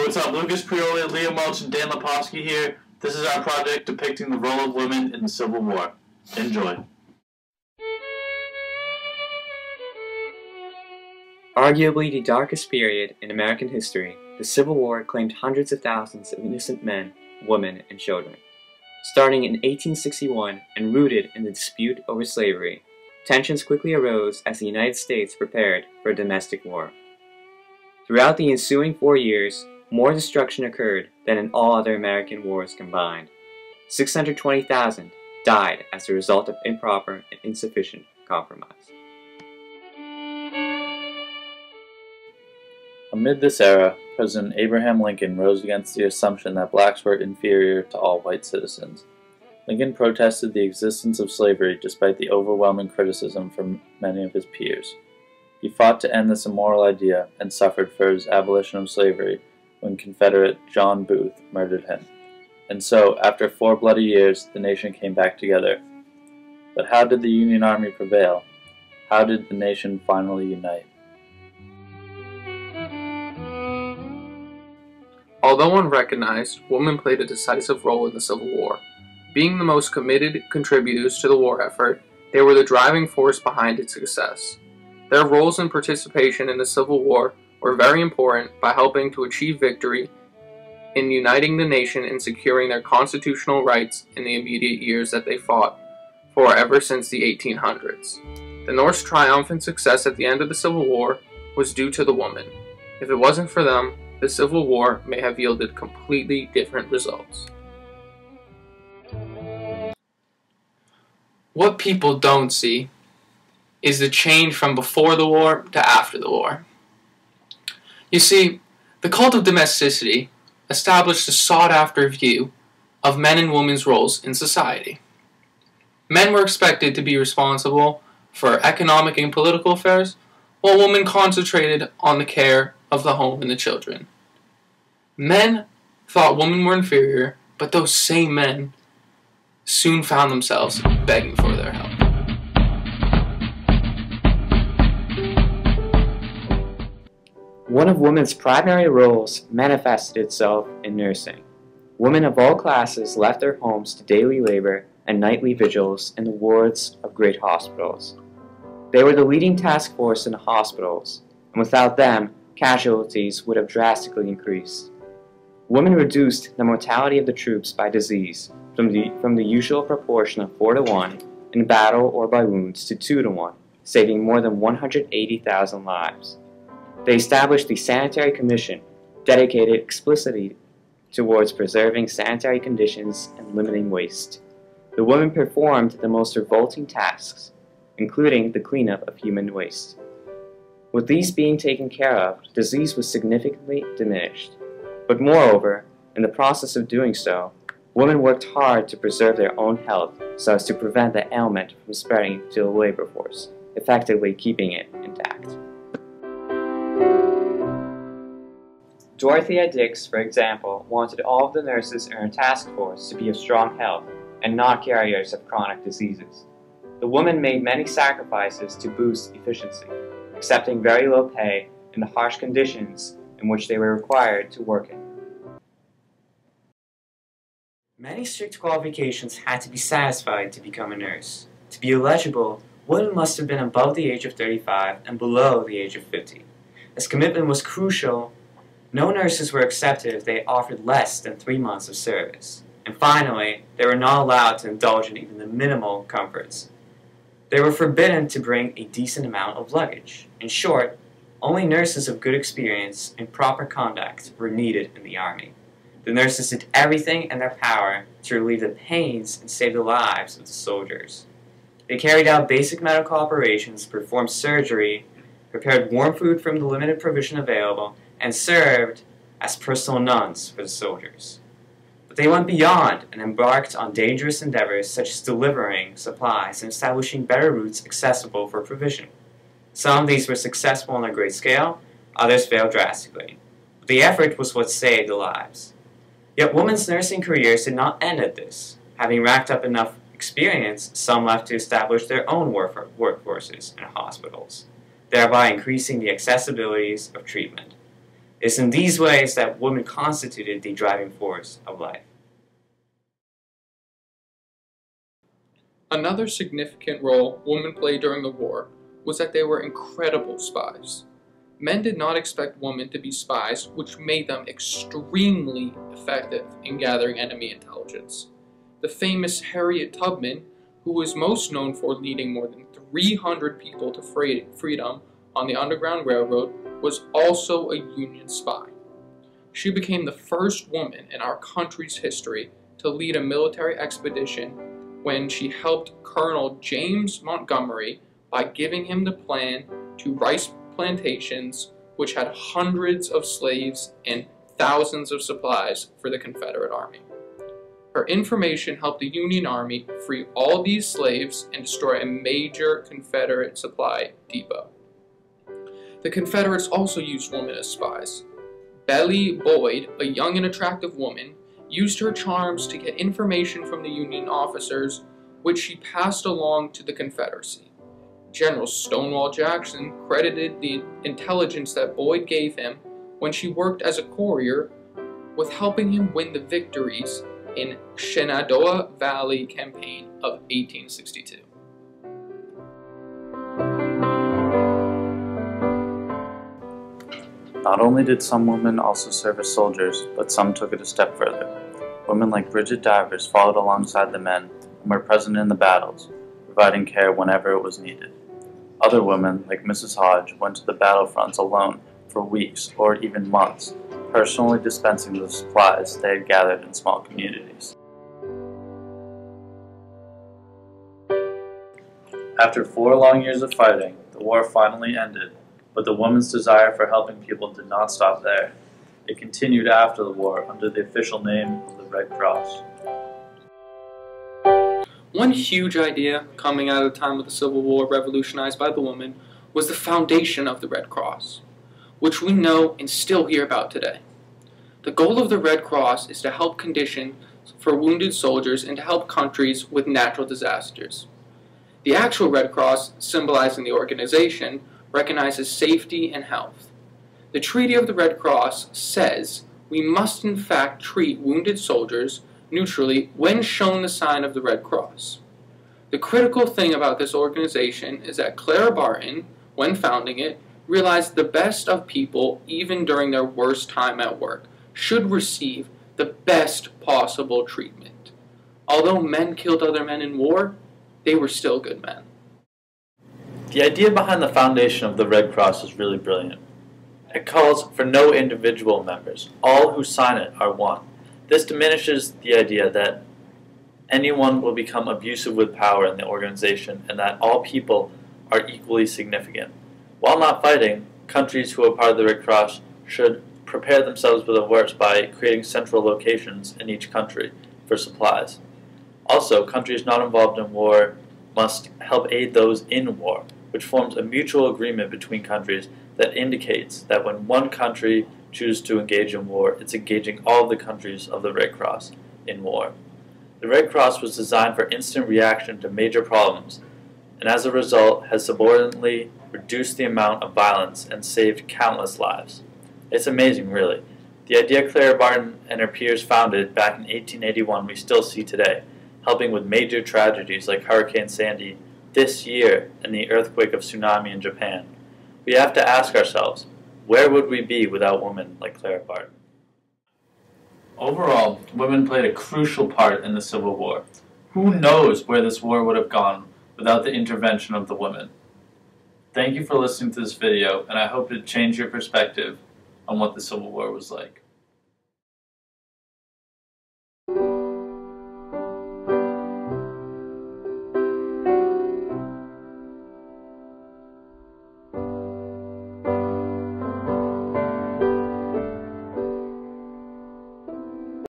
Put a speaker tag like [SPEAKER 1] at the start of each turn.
[SPEAKER 1] what's up? Lucas Prioli, Liam Welch, and Dan Leposki here. This is our project depicting the role of women in the Civil War. Enjoy.
[SPEAKER 2] Arguably the darkest period in American history, the Civil War claimed hundreds of thousands of innocent men, women, and children. Starting in 1861 and rooted in the dispute over slavery, tensions quickly arose as the United States prepared for a domestic war. Throughout the ensuing 4 years, more destruction occurred than in all other American wars combined. 620,000 died as a result of improper and insufficient compromise.
[SPEAKER 1] Amid this era, President Abraham Lincoln rose against the assumption that blacks were inferior to all white citizens. Lincoln protested the existence of slavery despite the overwhelming criticism from many of his peers. He fought to end this immoral idea and suffered for his abolition of slavery when Confederate John Booth murdered him. And so, after 4 bloody years, the nation came back together. But how did the Union Army prevail? How did the nation finally unite?
[SPEAKER 3] Although unrecognized, women played a decisive role in the Civil War. Being the most committed contributors to the war effort, they were the driving force behind its success. Their roles and participation in the Civil War were very important by helping to achieve victory in uniting the nation and securing their constitutional rights in the immediate years that they fought for ever since the 1800s. The North's triumphant success at the end of the Civil War was due to the women. If it wasn't for them, the Civil War may have yielded completely different results. What people don't see is the change from before the war to after the war. You see, the cult of domesticity established a sought-after view of men and women's roles in society. Men were expected to be responsible for economic and political affairs, while women concentrated on the care of the home and the children. Men thought women were inferior, but those same men soon found themselves begging for their help.
[SPEAKER 2] One of women's primary roles manifested itself in nursing. Women of all classes left their homes to daily labor and nightly vigils in the wards of great hospitals. They were the leading task force in the hospitals, and without them, casualties would have drastically increased. Women reduced the mortality of the troops by disease from the usual proportion of 4-to-1 in battle or by wounds to 2-to-1, saving more than 180,000 lives. They established the Sanitary Commission, dedicated explicitly towards preserving sanitary conditions and limiting waste. The women performed the most revolting tasks, including the cleanup of human waste. With these being taken care of, disease was significantly diminished. But moreover, in the process of doing so, women worked hard to preserve their own health so as to prevent the ailment from spreading to the labor force, effectively keeping it intact. Dorothea Dix, for example, wanted all of the nurses in her task force to be of strong health and not carriers of chronic diseases. The women made many sacrifices to boost efficiency, accepting very low pay and the harsh conditions in which they were required to work in. Many strict qualifications had to be satisfied to become a nurse. To be eligible, women must have been above the age of 35 and below the age of 50. As commitment was crucial, no nurses were accepted if they offered less than 3 months of service. And finally, they were not allowed to indulge in even the minimal comforts. They were forbidden to bring a decent amount of luggage. In short, only nurses of good experience and proper conduct were needed in the army. The nurses did everything in their power to relieve the pains and save the lives of the soldiers. They carried out basic medical operations, performed surgery, prepared warm food from the limited provision available, and served as personal nuns for the soldiers. But they went beyond and embarked on dangerous endeavors such as delivering supplies and establishing better routes accessible for provision. Some of these were successful on a great scale, others failed drastically. But the effort was what saved the lives. Yet women's nursing careers did not end at this. Having racked up enough experience, some left to establish their own workforces in hospitals, thereby increasing the accessibilities of treatment. It is in these ways that women constituted the driving force of life.
[SPEAKER 3] Another significant role women played during the war was that they were incredible spies. Men did not expect women to be spies, which made them extremely effective in gathering enemy intelligence. The famous Harriet Tubman, who was most known for leading more than 300 people to freedom on the Underground Railroad, was also a Union spy. She became the first woman in our country's history to lead a military expedition when she helped Colonel James Montgomery by giving him the plan to rice plantations which had hundreds of slaves and thousands of supplies for the Confederate Army. Her information helped the Union Army free all these slaves and destroy a major Confederate supply depot. The Confederates also used women as spies. Belly Boyd, a young and attractive woman, used her charms to get information from the Union officers, which she passed along to the Confederacy. General Stonewall Jackson credited the intelligence that Boyd gave him when she worked as a courier with helping him win the victories in Shenandoah Valley campaign of 1862.
[SPEAKER 1] Not only did some women also serve as soldiers, but some took it a step further. Women like Bridget Divers followed alongside the men and were present in the battles, providing care whenever it was needed. Other women, like Mrs. Hodge, went to the battlefronts alone for weeks or even months, personally dispensing the supplies they had gathered in small communities. After 4 long years of fighting, the war finally ended, but the women's desire for helping people did not stop there. It continued after the war under the official name of the Red Cross.
[SPEAKER 3] One huge idea coming out of the time of the Civil War revolutionized by the women was the foundation of the Red Cross, which we know and still hear about today. The goal of the Red Cross is to help conditions for wounded soldiers and to help countries with natural disasters. The actual Red Cross, symbolizing the organization, recognizes safety and health. The Treaty of the Red Cross says we must in fact treat wounded soldiers neutrally when shown the sign of the Red Cross. The critical thing about this organization is that Clara Barton, when founding it, realized the best of people, even during their worst time at work, should receive the best possible treatment. Although men killed other men in war, they were still good men.
[SPEAKER 1] The idea behind the foundation of the Red Cross is really brilliant. It calls for no individual members. All who sign it are one. This diminishes the idea that anyone will become abusive with power in the organization and that all people are equally significant. While not fighting, countries who are part of the Red Cross should prepare themselves for the worst by creating central locations in each country for supplies. Also, countries not involved in war must help aid those in war, which forms a mutual agreement between countries that indicates that when one country chooses to engage in war, it's engaging all of the countries of the Red Cross in war. The Red Cross was designed for instant reaction to major problems, and as a result has subordinately reduced the amount of violence and saved countless lives. It's amazing, really. The idea Clara Barton and her peers founded back in 1881 we still see today, helping with major tragedies like Hurricane Sandy this year and the earthquake of tsunami in Japan. We have to ask ourselves, where would we be without women like Clara Barton? Overall, women played a crucial part in the Civil War. Who knows where this war would have gone without the intervention of the women? Thank you for listening to this video, and I hope it changed your perspective on what the Civil War was like.